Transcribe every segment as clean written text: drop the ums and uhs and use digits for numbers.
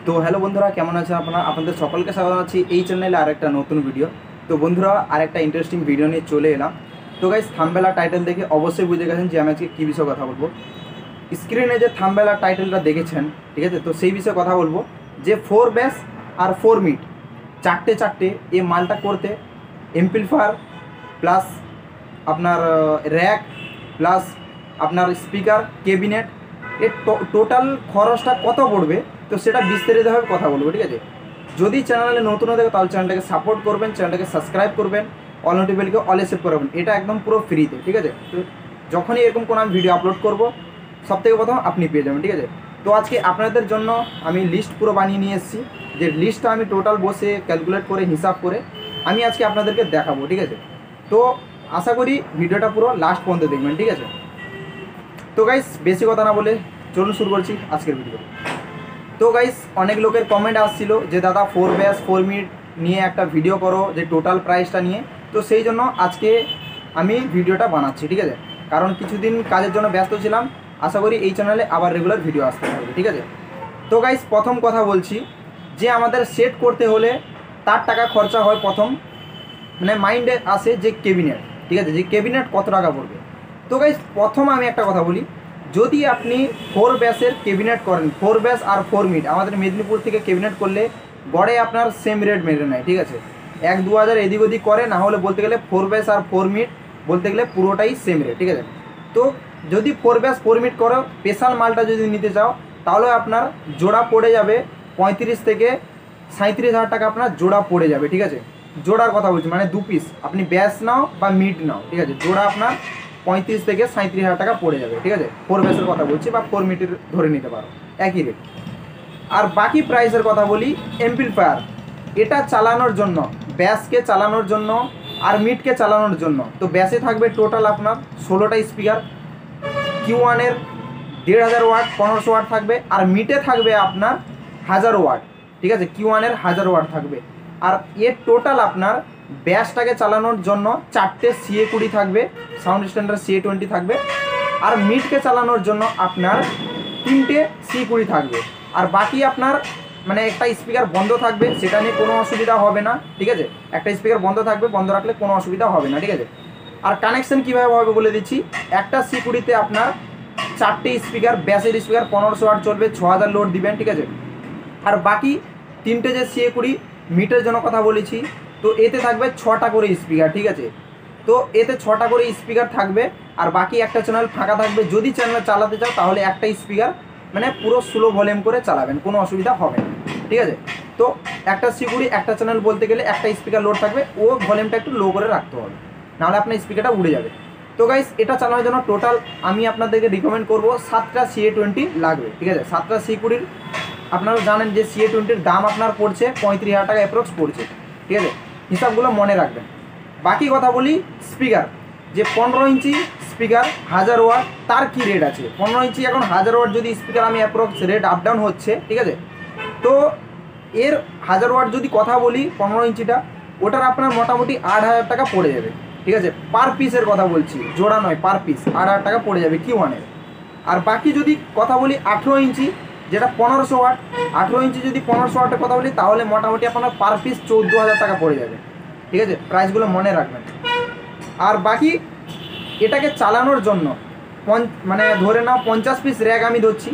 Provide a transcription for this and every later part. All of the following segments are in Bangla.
তো হ্যালো বন্ধুরা, কেমন আছেন আপনারা? আপনাদের সকলকে স্বাগত জানাচ্ছি এই চ্যানেলে আরেকটা নতুন ভিডিও। তো বন্ধুরা, আরেকটা ইন্টারেস্টিং ভিডিও নিয়ে চলে এলাম। তো গাইস, থাম্বনেল আর টাইটেল দেখে অবশ্যই বুঝে গেছেন যে আমি আজকে কী বিষয়ে কথা বলবো। স্ক্রিনে যে থাম্বনেল আর টাইটেলটা দেখেছেন, ঠিক আছে, তো সেই বিষয়ে কথা বলবো যে 4 ব্যাস আর 4 মিট চারটে এই মালটা করতে এমপ্লিফায়ার প্লাস আপনার র্যাক প্লাস আপনার স্পিকার ক্যাবিনেট এর টোটাল খরচটা কত পড়বে, তো সেটা বিস্তারিতভাবে কথা বলবো। ঠিক আছে, যদি চ্যানেলে নতুন হয়ে থাকে তাহলে চ্যানেলটাকে সাপোর্ট করবেন, চ্যানেলটাকে সাবস্ক্রাইব করবেন, অল নোটিফিকেশনকে অলে সেভ করবেন। এটা একদম পুরো ফ্রিতে। ঠিক আছে, তো যখনই এরকম কোনো আমি ভিডিও আপলোড করবো সবথেকে প্রথম আপনি পেয়ে যাবেন। ঠিক আছে, তো আজকে আপনাদের জন্য আমি লিস্ট পুরো বানিয়ে নিয়ে এসেছি, যে লিস্টটা আমি টোটাল বসে ক্যালকুলেট করে হিসাব করে আমি আজকে আপনাদেরকে দেখাবো। ঠিক আছে, তো আশা করি ভিডিওটা পুরো লাস্ট পর্যন্ত দেখবেন। ঠিক আছে, তো গাইস বেশি কথা না বলে চলুন শুরু করছি আজকের ভিডিও। তো গাইস, অনেক লোকের কমেন্ট আসছিল যে দাদা 4 ব্যাস 4 মিনিট নিয়ে একটা ভিডিও করো, যে টোটাল প্রাইসটা নিয়ে। তো সেই জন্য আজকে আমি ভিডিওটা বানাচ্ছি। ঠিক আছে, কারণ কিছুদিন কাজের জন্য ব্যস্ত ছিলাম। আশা করি এই চ্যানেলে আবার রেগুলার ভিডিও আসতে থাকবে। ঠিক আছে, তো গাইস প্রথম কথা বলছি যে আমাদের সেট করতে হলে তার টাকা খরচা হয়। প্রথম মানে মাইন্ডে আসে যে ক্যাবিনেট। ঠিক আছে, যে ক্যাবিনেট কত টাকা পড়বে। তো গাইস প্রথম আমি একটা কথা বলি, যদি আপনি 4 ব্যাসের ক্যাবিনেট করেন, 4 ব্যাস আর 4 মিট আমাদের মেদিনীপুর থেকে ক্যাবিনেট করলে গড়ে আপনার সেম রেট মেরে নেয়। ঠিক আছে, 1-2 হাজার এদিক ওদিক করে, না হলে বলতে গেলে 4 ব্যাস আর 4 মিট বলতে গেলে পুরোটাই সেম রেট। ঠিক আছে, তো যদি 4 ব্যাস 4 মিট করো, স্পেশাল মালটা যদি নিতে চাও তাহলে আপনার জোড়া পড়ে যাবে 35 থেকে 37 হাজার টাকা আপনার জোড়া পড়ে যাবে। ঠিক আছে, জোড়ার কথা বলছি, মানে 2 পিস আপনি ব্যাস নাও বা মিড নাও, ঠিক আছে, জোড়া আপনার 35 থেকে 37 হাজার টাকা পড়ে যাবে। ঠিক আছে, 4 ব্যাসের কথা বলছি বা 4 মিটের ধরে নিতে পারো, একই রেট। আর বাকি প্রাইসের কথা বলি, এমপ্লিফায়ার এটা চালানোর জন্য, ব্যাসকে চালানোর জন্য আর মিটকে চালানোর জন্য, তো ব্যাসে থাকবে টোটাল আপনার 16টা স্পিকার, Q1-এর 1500 ওয়াট 1500 ওয়াট থাকবে, আর মিটে থাকবে আপনার 1000 ওয়াট। ঠিক আছে, Q1-এর 1000 ওয়াট থাকবে। আর এর টোটাল আপনার ব্যাসটাকে চালানোর জন্য 4টে CA20 থাকবে, সাউন্ড স্ট্যান্ডার্ড CA20 থাকবে। আর মিটকে চালানোর জন্য আপনার 3টে C20 থাকবে। আর বাকি আপনার মানে একটা স্পিকার বন্ধ থাকবে, সেটা নিয়ে কোনো অসুবিধা হবে না। ঠিক আছে, একটা স্পিকার বন্ধ থাকবে, বন্ধ রাখলে কোনো অসুবিধা হবে না। ঠিক আছে, আর কানেকশন কীভাবে হবে বলে দিচ্ছি। একটা C20-তে আপনার 4টে স্পিকার, ব্যাসের স্পিকার 1500 ওয়াট চলবে, 6000 লোড দিবেন। ঠিক আছে, আর বাকি 3টে যে CA20 মিটের জন্য কথা বলেছি, তো এতে থাকবে 6টা করে স্পিকার। ঠিক আছে, তো এতে 6টা করে স্পিকার থাকবে, আর বাকি একটা চ্যানেল ফাঁকা থাকবে। যদি চ্যানেল চালাতে চাও তাহলে একটা স্পিকার মানে পুরো স্লো ভলিউম করে চালাবেন, কোনো অসুবিধা হবে না। ঠিক আছে, তো একটা C20 একটা চ্যানেল বলতে গেলে একটা স্পিকার লোড থাকবে, ও ভলিউমটা একটু লো করে রাখতে হবে, নাহলে আপনার স্পিকারটা উড়ে যাবে। তো গাইস, এটা চালানোর জন্য টোটাল আমি আপনাদেরকে রিকমেন্ড করবো 7টা CA20 লাগবে। ঠিক আছে, 7টা C20 আপনারা জানেন যে CA20-র দাম আপনার পড়ছে 35,000 টাকা অ্যাপ্রক্স পড়ছে। ঠিক আছে, হিসাবগুলো মনে রাখবেন। বাকি কথা বলি, স্পিকার যে 15 ইঞ্চি স্পিকার 1000 ওয়াট, তার কি রেট আছে? 15 ইঞ্চি এখন 1000 ওয়াট যদি স্পিকার আমি অ্যাপ্রক্স রেট আপ ডাউন হচ্ছে। ঠিক আছে, তো এর 1000 ওয়াট যদি কথা বলি 15 ইঞ্চিটা, ওটার আপনার মোটামুটি 8000 টাকা পড়ে যাবে। ঠিক আছে, পার পিসের কথা বলছি, জোড়া নয়, পার পিস 8000 টাকা পড়ে যাবে Q1-এর। আর বাকি যদি কথা বলি 18 ইঞ্চি যেটা 1500 ওয়াট, 18 ইঞ্চি যদি 1500 ওয়াটের কথা বলি তাহলে মোটামুটি আপনার পার পিস 14,000 টাকা পড়ে যাবে। ঠিক আছে, প্রাইসগুলো মনে রাখবেন। আর বাকি এটাকে চালানোর জন্য মানে ধরে নাও 50 পিস র্যাক আমি ধরছি,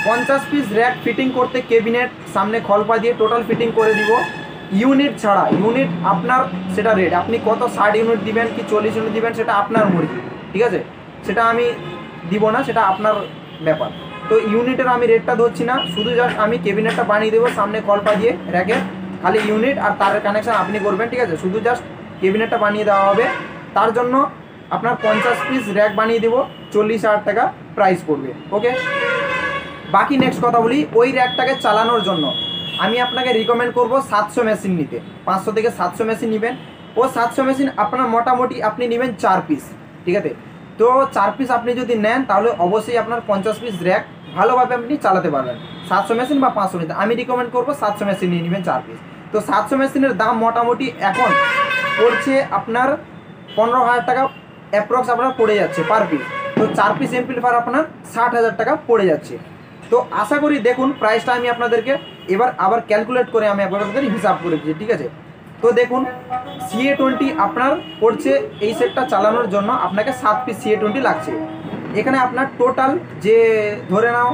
50 পিস র্যাক ফিটিং করতে ক্যাবিনেট সামনে খলপা দিয়ে টোটাল ফিটিং করে দিব। ইউনিট ছাড়া, ইউনিট আপনার সেটা রেট, আপনি কত 60 ইউনিট দিবেন কি 40 ইউনিট দিবেন সেটা আপনার মর্জি। ঠিক আছে, সেটা আমি দিব না, সেটা আপনার ব্যাপার। তো ইউনিটের আমি রেটটা ধরছি না, শুধু জাস্ট আমি ক্যাবিনেটটা বানিয়ে দেবো সামনে কলপা দিয়ে র্যাকে, খালি ইউনিট আর তারের কানেকশান আপনি করবেন। ঠিক আছে, শুধু জাস্ট ক্যাবিনেটটা বানিয়ে দেওয়া হবে। তার জন্য আপনার 50 পিস র্যাক বানিয়ে দেবো, 40,000 টাকা প্রাইস পড়বে। ওকে, বাকি নেক্সট কথা বলি, ওই র্যাকটাকে চালানোর জন্য আমি আপনাকে রিকমেন্ড করব 700 মেশিন নিতে। 500 থেকে 700 মেশিন নেবেন। ও 700 মেশিন আপনার মোটামুটি আপনি নেবেন 4 পিস। ঠিক আছে, তো 4 পিস আপনি যদি নেন তাহলে অবশ্যই আপনার 50 পিস র্যাক ভালোভাবে আপনি চালাতে পারবেন। 700 মেশিন বা 500 নিতে আমি রিকমেন্ড করবো 700 মেশিন নিয়ে নেবেন 4 পিস। তো 700 মেশিনের দাম মোটামুটি এখন পড়ছে আপনার 15,000 টাকা অ্যাপ্রক্স আপনার পড়ে যাচ্ছে পার পিস। তো 4 পিস এমপ্লিফায়ার আপনার 60,000 টাকা পড়ে যাচ্ছে। তো আশা করি দেখুন প্রাইসটা আমি আপনাদেরকে এবার আবার ক্যালকুলেট করে আমি একবার হিসাব করে দিচ্ছি, ঠিক আছে। তো দেখুন CA20 আপনার পড়ছে এই সেটটা চালানোর জন্য আপনাকে 7 পিস CA20 লাগছে। এখানে আপনার টোটাল যে ধরে নাও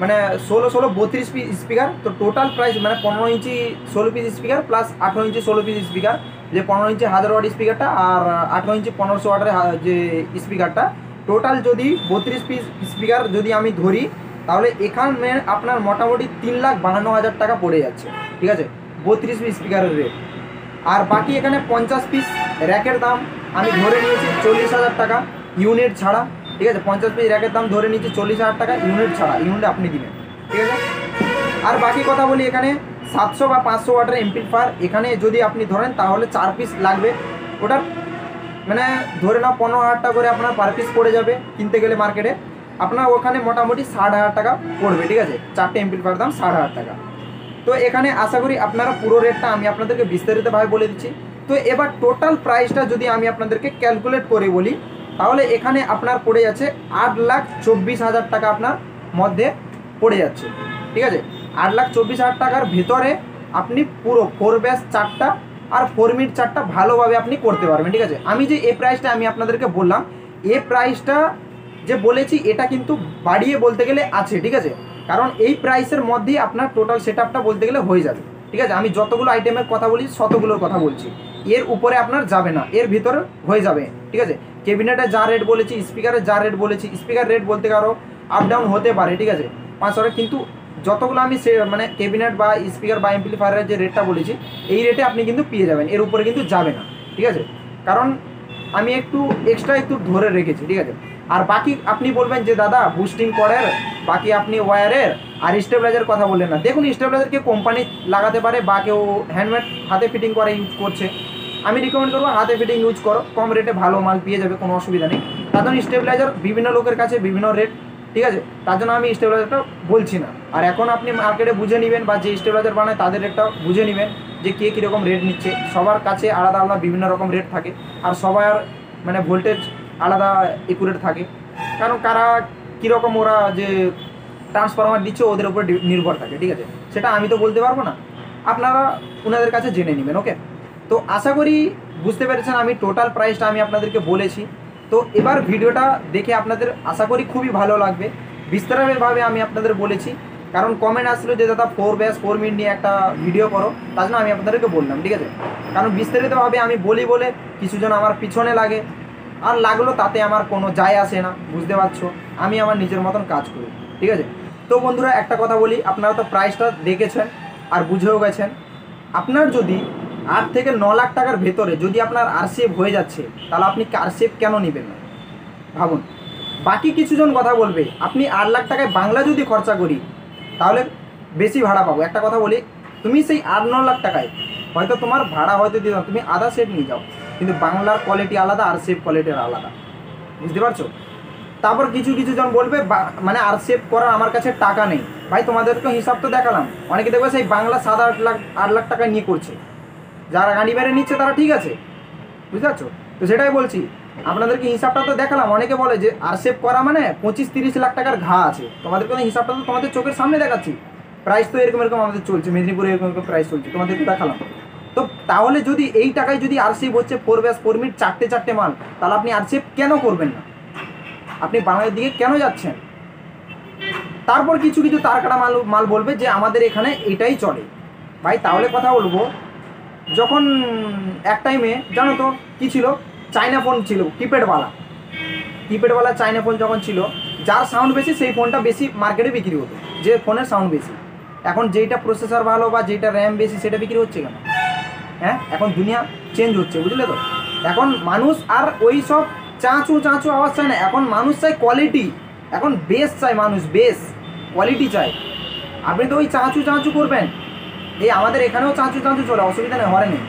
মানে 16 32 পিস স্পিকার, তো টোটাল প্রাইস মানে 15 ইঞ্চি 16 পিস স্পিকার প্লাস 18 ইঞ্চি 16 পিস স্পিকার, যে 15 ইঞ্চি 1000 ওয়াট স্পিকারটা আর 18 ইঞ্চি 1500 ওয়াটের যে স্পিকারটা, টোটাল যদি 32 পিস স্পিকার যদি আমি ধরি তাহলে এখানে আপনার মোটামুটি 3,52,000 টাকা পড়ে যাচ্ছে, ঠিক আছে, 32 পিস স্পিকারের রেট। আর বাকি এখানে 50 পিস র্যাকের দাম আমি ধরে নিয়েছি 40,000 টাকা ইউনিট ছাড়া, ঠিক আছে। 50 পিস র্যাকের দাম ধরে নিয়েছি 40,000 টাকা ইউনিট ছাড়া, ইউনিট আপনি দিবেন, ঠিক আছে। আর বাকি কথা বলি, এখানে 700 বা 500 ওয়াটের এমপ্লিফায়ার এখানে যদি আপনি ধরেন তাহলে 4 পিস লাগবে, ওটা মানে ধরে নাও 15,000 টাকা করে আপনার পার পিস পড়ে যাবে কিনতে গেলে মার্কেটে, আপনার ওখানে মোটামুটি 60,000 টাকা পড়বে, ঠিক আছে। 4টে এমপ্লিফায়ার দাম 60,000 টাকা। তো এখানে আশা করি আপনারা পুরো রেটটা আমি আপনাদেরকে বিস্তারিতভাবে বলে দিচ্ছি। তো এবার টোটাল প্রাইসটা যদি আমি আপনাদেরকে ক্যালকুলেট করে বলি তাহলে এখানে আপনার পড়ে যাচ্ছে 8,24,000 টাকা আপনার মধ্যে পড়ে যাচ্ছে, ঠিক আছে। 8,24,000 টাকার ভিতরে আপনি পুরো 4 ব্যাস 4টা আর 4 মিড 4টা ভালোভাবে আপনি করতে পারবেন, ঠিক আছে। আমি যে এই প্রাইসটা আমি আপনাদেরকে বললাম, এই প্রাইসটা যে বলেছি এটা কিন্তু বাড়িয়ে বলতে গেলে আছে, ঠিক আছে, কারণ এই প্রাইসের মধ্যেই আপনার টোটাল সেট আপটা বলতে গেলে হয়ে যাবে, ঠিক আছে। আমি যতগুলো আইটেমের কথা বলি শতগুলোর কথা বলছি, এর উপরে আপনার যাবে না, এর ভিতরে হয়ে যাবে, ঠিক আছে। ক্যাবিনেটে যা রেট বলেছি, স্পিকারের যা রেট বলেছি, স্পিকার রেট বলতে আরও আপ ডাউন হতে পারে, ঠিক আছে, 500 টাকা, কিন্তু যতগুলো আমি সে মানে ক্যাবিনেট বা স্পিকার বা এমপ্লিফায়ারের যে রেটটা বলেছি এই রেটে আপনি কিন্তু পেয়ে যাবেন, এর উপরে কিন্তু যাবে না, ঠিক আছে, কারণ আমি একটু এক্সট্রা একটু ধরে রেখেছি, ঠিক আছে। আর বাকি আপনি বলবেন যে দাদা বুস্টিং করের, বাকি আপনি ওয়্যারের আর স্টেবিলাইজার কথা বললেন না। দেখুন স্টেবিলাইজার কেউ কোম্পানি লাগাতে পারে বা কেউ হ্যান্ডমেড হাতে ফিটিং করে ইউজ করছে, আমি রিকমেন্ড করবো হাতে ফিটিং ইউজ করো, কম রেটে ভালো মাল পেয়ে যাবে, কোনো অসুবিধা নেই। তার জন্য স্টেবিলাইজার বিভিন্ন লোকের কাছে বিভিন্ন রেট, ঠিক আছে, তার জন্য আমি স্টেবিলাইজারটা বলছি না। আর এখন আপনি মার্কেটে বুঝে নেবেন বা যে স্টেবিলাইজার বানায় তাদের রেটটা বুঝে নেবেন যে কে কীরকম রেট নিচ্ছে, সবার কাছে আলাদা আলাদা বিভিন্ন রকম রেট থাকে, আর সবার মানে ভোল্টেজ আলাদা একুরেট থাকে, কারণ কারা কীরকম ওরা যে ট্রান্সফরমার দিচ্ছে ওদের উপর নির্ভর থাকে, ঠিক আছে, সেটা আমি তো বলতে পারবো না, আপনারা ওনাদের কাছে জেনে নেবেন, ওকে। তো আশা করি বুঝতে পেরেছেন আমি টোটাল প্রাইসটা আমি আপনাদেরকে বলেছি। তো এবার ভিডিওটা দেখে আপনাদের আশা করি খুবই ভালো লাগবে, বিস্তারিতভাবে আমি আপনাদের বলেছি, কারণ কমেন্ট আসলো যে দাদা 4 ব্যাস 4 মিনিট নিয়ে একটা ভিডিও করো, তার জন্য আমি আপনাদেরকে বললাম, ঠিক আছে, কারণ বিস্তারিতভাবে আমি বলি বলে কিছুজন আমার পিছনে লাগে, আর লাগলো তাতে আমার কোনো যায় আসে না, বুঝতে পারছো, আমি আমার নিজের মতন কাজ করি, ঠিক আছে। তো বন্ধুরা একটা কথা বলি, আপনারা তো প্রাইসটা দেখেছেন আর বুঝেও গেছেন, আপনার যদি 8 থেকে 9 লাখ টাকার ভেতরে যদি আপনার আরসিএফ হয়ে যাচ্ছে তাহলে আপনি আরসিএফ কেন নেবেন না ভাবুন। বাকি কিছুজন কথা বলবে আপনি 8 লাখ টাকায় বাংলা যদি খরচা করি তাহলে বেশি ভাড়া পাবো। একটা কথা বলি, তুমি সেই 8-9 লাখ টাকায় হয়তো তোমার ভাড়া হয়তো দিও, তুমি আধা সেট নিয়ে যাও, কিন্তু বাংলার কোয়ালিটি আলাদা, আরসিএফ কোয়ালিটির আলাদা, বুঝতে পারছো। তারপর কিছু জন বলবে মানে আরসিএফ করার আমার কাছে টাকা নেই, ভাই তোমাদেরকে হিসাব তো দেখালাম, অনেকে দেখবে সেই বাংলা 7-8 লাখ টাকা নিয়ে করছে, যারা গাড়ি বেড়ে নিচ্ছে তারা ঠিক আছে, বুঝতে পারছো। তো সেটাই বলছি, আপনাদেরকে হিসাবটা তো দেখালাম, অনেকে বলে যে আরসিএফ করা মানে 25-30 লাখ টাকার ঘা আছে, তোমাদেরকে হিসাবটা তো তোমাদের চোখের সামনে দেখাচ্ছি, প্রাইস তো এরকম আমাদের চলছে, মেদিনীপুরে এরকম প্রাইস চলছে, তোমাদেরকে দেখালাম। তো তাহলে যদি এই টাকায় যদি আরসিএফ হচ্ছে 4 ব্যাস 4 মিনিট 4টে মাল, তাহলে আপনি আরসিএফ কেন করবেন না, আপনি বাংলার দিকে কেন যাচ্ছেন। তারপর কিছু তার কাটা মাল বলবে যে আমাদের এখানে এটাই চলে, ভাই তাহলে কথা বলবো, যখন এক টাইমে জানো তো কী ছিল, চায়না ফোন ছিল, কিপ্যাডওয়ালা চায়না ফোন যখন ছিল, যার সাউন্ড বেশি সেই ফোনটা বেশি মার্কেটে বিক্রি হতো, যে ফোনের সাউন্ড বেশি। এখন যেইটা প্রসেসর ভালো বা যেইটা র্যাম বেশি সেটা বিক্রি হচ্ছে কেন, হ্যাঁ, এখন দুনিয়া চেঞ্জ হচ্ছে, বুঝলে তো। এখন মানুষ আর ওই সব চাঁচু আওয়াজ চায় না, এখন মানুষ চায় কোয়ালিটি, এখন বেস চায় মানুষ, বেস কোয়ালিটি চায়। আপনি তো ওই চাঁচু করবেন, এই আমাদের এখানেও চাঁচু চলে, অসুবিধা নেই, হরে নেই,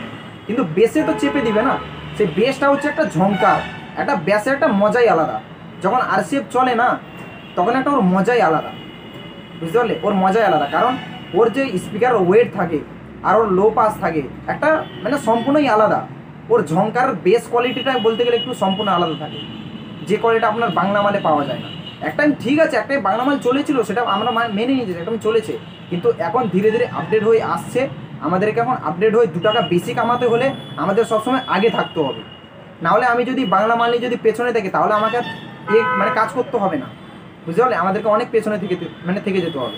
কিন্তু বেসে তো চেপে দিবে না, সেই বেসটা হচ্ছে একটা ঝংকার, একটা ব্যাসের একটা মজাই আলাদা। যখন আরসিএফ চলে না তখন একটা ওর মজাই আলাদা, বুঝতে পারলে, ওর মজাই আলাদা, কারণ ওর যে স্পিকার ওয়েট থাকে আর ওর লো পাস থাকে, একটা মানে সম্পূর্ণই আলাদা, ওর ঝংকার বেস কোয়ালিটিটা বলতে গেলে একটু সম্পূর্ণ আলাদা থাকে, যে কোয়ালিটি আপনার বাংলা মালে পাওয়া যায় না। একটা ঠিক আছে, একটাই বাংলা মাল চলেছিল, সেটা আমরা মেনে নিয়েছি, একদম চলেছে, কিন্তু এখন ধীরে ধীরে আপডেট হয়ে আসছে। আমাদেরকে এখন আপডেট হয়ে 2 টাকা বেশি কামাতে হলে আমাদের সবসময় আগে থাকতে হবে। নাহলে আমি যদি বাংলা মাল নিয়ে যদি পেছনে থাকি তাহলে আমাকে মানে কাজ করতে হবে না, বুঝতে পারলে? আমাদেরকে অনেক পেছনে থেকে যেতে হবে।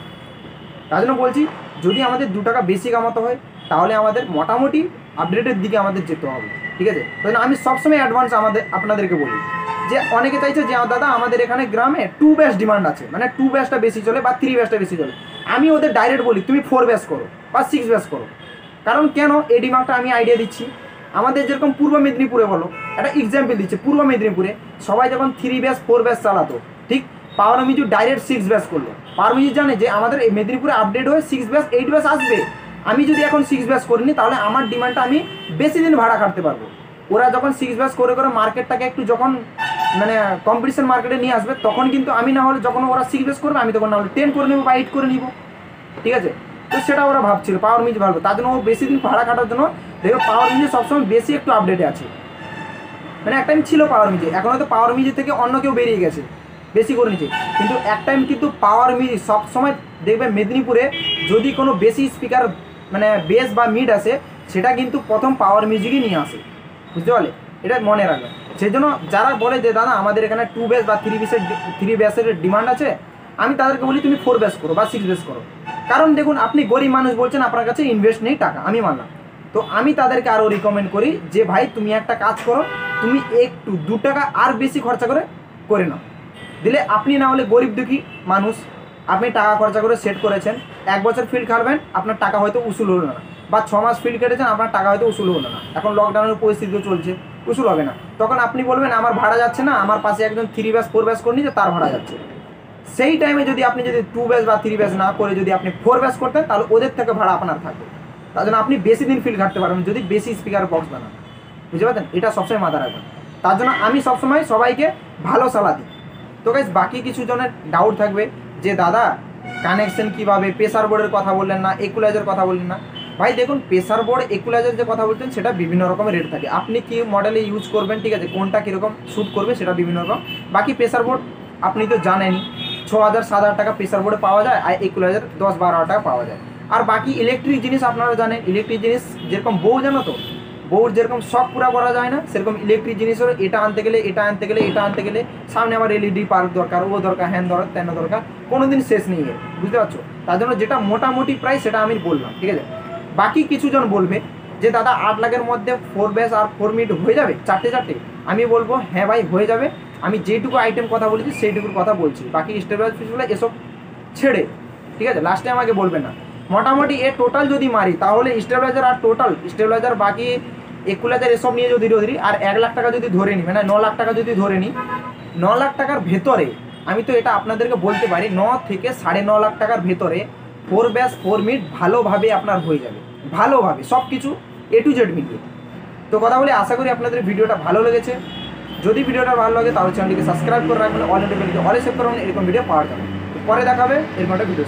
তার জন্য বলছি, যদি আমাদের 2 টাকা বেশি কামাতে হয় তাহলে আমাদের মোটামুটি আপডেটের দিকে আমাদের যেতে হবে, ঠিক আছে? তাই আমি সবসময় অ্যাডভান্স আপনাদেরকে বলি যে অনেকে চাইছে যে দাদা আমাদের এখানে গ্রামে 2 ব্যাচ ডিমান্ড আছে, মানে 2 ব্যাচটা বেশি চলে বা 3 ব্যাচটা বেশি চলে। আমি ওদের ডাইরেক্ট বলি তুমি 4 ব্যাচ করো বা 6 ব্যাচ করো। কারণ কেন এই ডিমান্ডটা আমি আইডিয়া দিচ্ছি, আমাদের যেরকম পূর্ব মেদিনীপুরে বলো, একটা এক্সাম্পল দিচ্ছে, পূর্ব মেদিনীপুরে সবাই যখন 3 ব্যাচ 4 ব্যাচ চালাতো, ঠিক, পাওয়ার মিউজিক ডাইরেক্ট 6 ব্যাচ করলো। পাওয়ার মিউজিক জানে যে আমাদের এই মেদিনীপুরে আপডেট হয়ে 6 ব্যাচ 8 ব্যাচ আসবে। আমি যদি এখন 6 ব্যাচ করিনি তাহলে আমার ডিমান্ডটা আমি বেশি দিন ভাড়া কাটতে পারবো। ওরা যখন 6 ব্যাচ করে মার্কেটটাকে একটু যখন মানে কম্পিটিশন মার্কেটে নিয়ে আসবে, তখন কিন্তু আমি না হলে যখন ওরা 6 ব্যাচ করবে আমি তখন না হলে 10 করে নেবো বা 8 করে নিব, ঠিক আছে? তো সেটা ওরা ভাবছিল পাওয়ার মিউজিক ভালো, তার জন্য ও বেশি দিন ভাড়া কাটার জন্য দেখো পাওয়ার মিউজিক সবসময় বেশি একটু আপডেটে আছে। মানে এক টাইম ছিল পাওয়ার মিউজিক, এখন হয়তো পাওয়ার মিউজিক থেকে অন্য কেউ বেরিয়ে গেছে, বেশি করে নিচ্ছে। কিন্তু এক টাইম কিন্তু পাওয়ার মিউজিক সবসময় দেখবে মেদিনীপুরে যদি কোনো বেশি স্পিকার মানে বেস বা মিড আসে, সেটা কিন্তু প্রথম পাওয়ার মিউজিকই নিয়ে আসে, বুঝতে পারলে? এটা মনে রাখবে। সেই জন্য যারা বলে যে দাদা আমাদের এখানে 2 ব্যাচ বা 3 ব্যাচের ডিমান্ড আছে, আমি তাদেরকে বলি তুমি 4 ব্যাচ করো বা 6 ব্যাচ করো। কারণ দেখুন আপনি গরিব মানুষ বলছেন, আপনার কাছে ইনভেস্ট নেই টাকা, আমি মানলাম। তো আমি তাদেরকে আরও রিকমেন্ড করি যে ভাই তুমি একটা কাজ করো, তুমি একটু 2 টাকা আর বেশি খরচা করে নাও। দিলে আপনি না হলে গরিব দুঃখী মানুষ, আপনি টাকা খরচা করে সেট করেছেন, 1 বছর ফিল্ড খাটবেন, আপনার টাকা হয়তো উসুল হলো না, বা 6 মাস ফিল্ড কেটেছেন, আপনার টাকা হয়তো উসুল হলো না। এখন লকডাউনের পরিস্থিতিও চলছে, উসুল হবে না। তখন আপনি বলবেন আমার ভাড়া যাচ্ছে না, আমার পাশে একজন 3 ব্যাচ 4 ব্যাচ করে নিচ্ছে, তার ভাড়া যাচ্ছে। সেই টাইমে যদি আপনি 2 ব্যাচ বা 3 ব্যাচ না করে যদি আপনি 4 ব্যাচ করতেন, তাহলে ওদের থেকে ভাড়া আপনার থাকবে। তার জন্য আপনি বেশি দিন ফিল্ড কাটতে পারবেন যদি বেশি স্পিকার বক্স বানান, বুঝতে পারছেন? এটা সবসময় মাথা রাখবেন। তার জন্য আমি সবসময় সবাইকে ভালো সালা দিই। তো গাইস, বাকি কিছু জনের ডাউট থাকবে যে দাদা কানেকশন কীভাবে, প্রেসার বোর্ডের কথা বললেন না, ইকুয়ালাইজার কথা বললেন না। ভাই দেখুন, প্রেসার বোর্ড ইকুয়ালাইজার যে কথা বলছেন সেটা বিভিন্ন রকমের রেট থাকে, আপনি কি মডেলে ইউজ করবেন, ঠিক আছে, কোনটা কীরকম শ্যুট করবে সেটা বিভিন্ন রকম। বাকি প্রেসার বোর্ড আপনি তো জানেনই 6,000-7,000 টাকা প্রেসার বোর্ডে পাওয়া যায়, আর ইকুয়ালাইজার 10-12 টাকা পাওয়া যায়। আর বাকি ইলেকট্রিক জিনিস আপনারা জানেন, ইলেকট্রিক জিনিস যেরকম বউ জানো তো, বউর যেরকম শখ পুরা করা যায় না, সেরকম ইলেকট্রিক জিনিসেরও এটা আনতে গেলে এটা আনতে গেলে এটা আনতে গেলে সামনে আমার এলইডি পার্ক দরকার, ও দরকার, হ্যান দরকার, তেন দরকার, কোনো দিন শেষ নেই এর, বুঝতে পারছো? তার জন্য যেটা মোটামুটি প্রাইস সেটা আমি বললাম, ঠিক আছে? বাকি কিছুজন বলবে যে দাদা 8 লাখের মধ্যে 4 ব্যাচ আর 4 মিড হয়ে যাবে চারটে। আমি বলবো হ্যাঁ ভাই হয়ে যাবে, আমি যেটুকু আইটেম কথা বলেছি সেইটুকুর কথা বলছি, বাকি স্টেবিলাইজার ফিসগুলো এসব ছেড়ে, ঠিক আছে? লাস্টে আমাকে বলবেন না। মোটামুটি এ টোটাল যদি মারি তাহলে স্টেবিলাইজার আর টোটাল স্টেবিলাইজার বাকি ইকুয়ালাইজার এসব নিয়ে যদি আর 1 লাখ টাকা যদি ধরে নিই, মানে 9 লাখ টাকা যদি ধরে নিই, 9 লাখ টাকার ভেতরে আমি তো এটা আপনাদেরকে বলতে পারি 9 থেকে 9.5 লাখ টাকার ভেতরে 4 ব্যাচ 4 মিড ভালোভাবে আপনার হয়ে যাবে, ভালোভাবে সব কিছু A to Z মিলিয়ে। তো কথা বলে আশা করি আপনাদের ভিডিওটা ভালো লেগেছে। যদি ভিডিওটা ভালো লাগে তাহলে চ্যানেলটিকে সাবস্ক্রাইব করে রাখবেন, অল নোটিফিকেশন অলে সেভ করবেন এরকম ভিডিও পাওয়ার জন্য। পরে দেখাবে এরকম একটা ভিডিও।